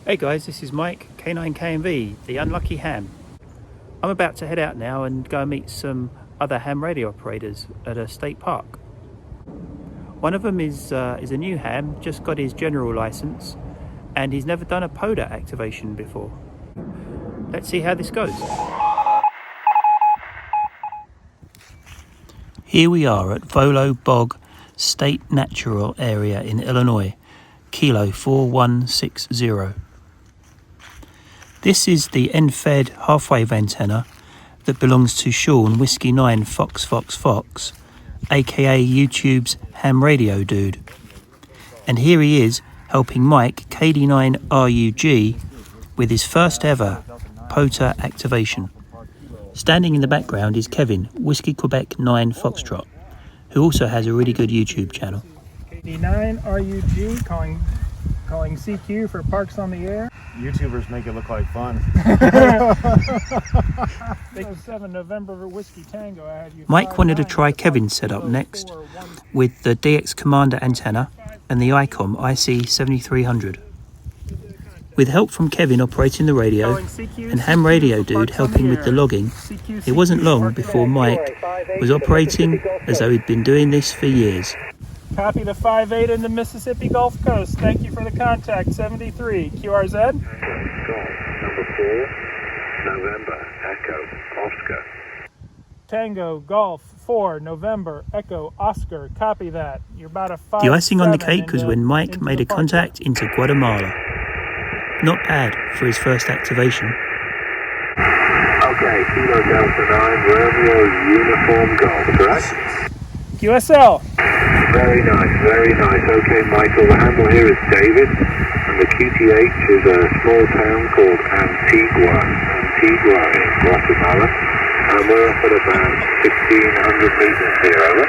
Hey guys, this is Mike, K9KMV, the unlucky ham. I'm about to head out now and go and meet some other ham radio operators at a state park. One of them is a new ham, just got his general license, and he's never done a PODA activation before. Let's see how this goes. Here we are at Volo Bog State Natural Area in Illinois, Kilo 4160. This is the end-fed half-wave antenna that belongs to Sean Whiskey 9 Fox Fox Fox, aka YouTube's ham radio dude. And here he is helping Mike KD9RUG with his first ever POTA activation. Standing in the background is Kevin, Whiskey Quebec 9 Foxtrot, who also has a really good YouTube channel. KD9RUG calling CQ for Parks on the Air. YouTubers make it look like fun. 7 November Whiskey Tango. Mike wanted to try Kevin's setup next with the DX Commander antenna and the ICOM IC7300. With help from Kevin operating the radio and Ham Radio Dude helping with the logging, it wasn't long before Mike was operating as though he'd been doing this for years. Copy the 5-8 in the Mississippi Gulf Coast. Thank you for the contact. 73 QRZ. Golf number 4, November Echo Oscar. Tango Golf 4 November Echo Oscar. Copy that. You're about a 5. The icing on the cake was when Mike made a contact into Guatemala. Not bad for his first activation. Okay, Kilo Delta 9 Romeo Uniform Golf, correct? QSL. Very nice. Okay, Michael, the handle here is David, and the QTH is a small town called Antigua in Guatemala, and we're up at about 1,500 meters here, over.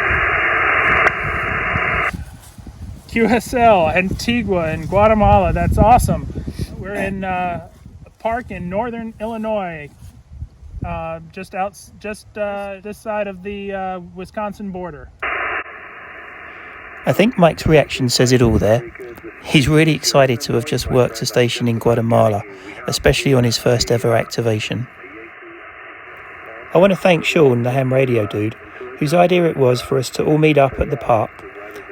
QSL, Antigua in Guatemala. That's awesome. We're in a park in northern Illinois, just this side of the Wisconsin border. I think Mike's reaction says it all there. He's really excited to have just worked a station in Guatemala, especially on his first ever activation. I want to thank Sean, the ham radio dude, whose idea it was for us to all meet up at the park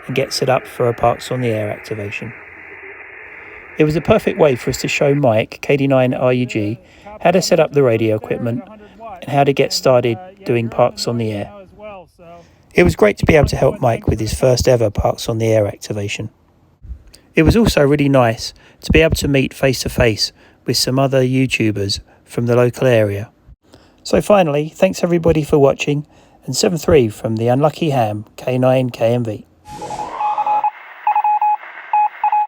and get set up for a Parks on the Air activation. It was a perfect way for us to show Mike, KD9RUG, how to set up the radio equipment and how to get started doing Parks on the Air. It was great to be able to help Mike with his first ever Parks on the Air activation. It was also really nice to be able to meet face to face with some other YouTubers from the local area. So finally, thanks everybody for watching, and 7-3 from the Unlucky Ham, K9KMV.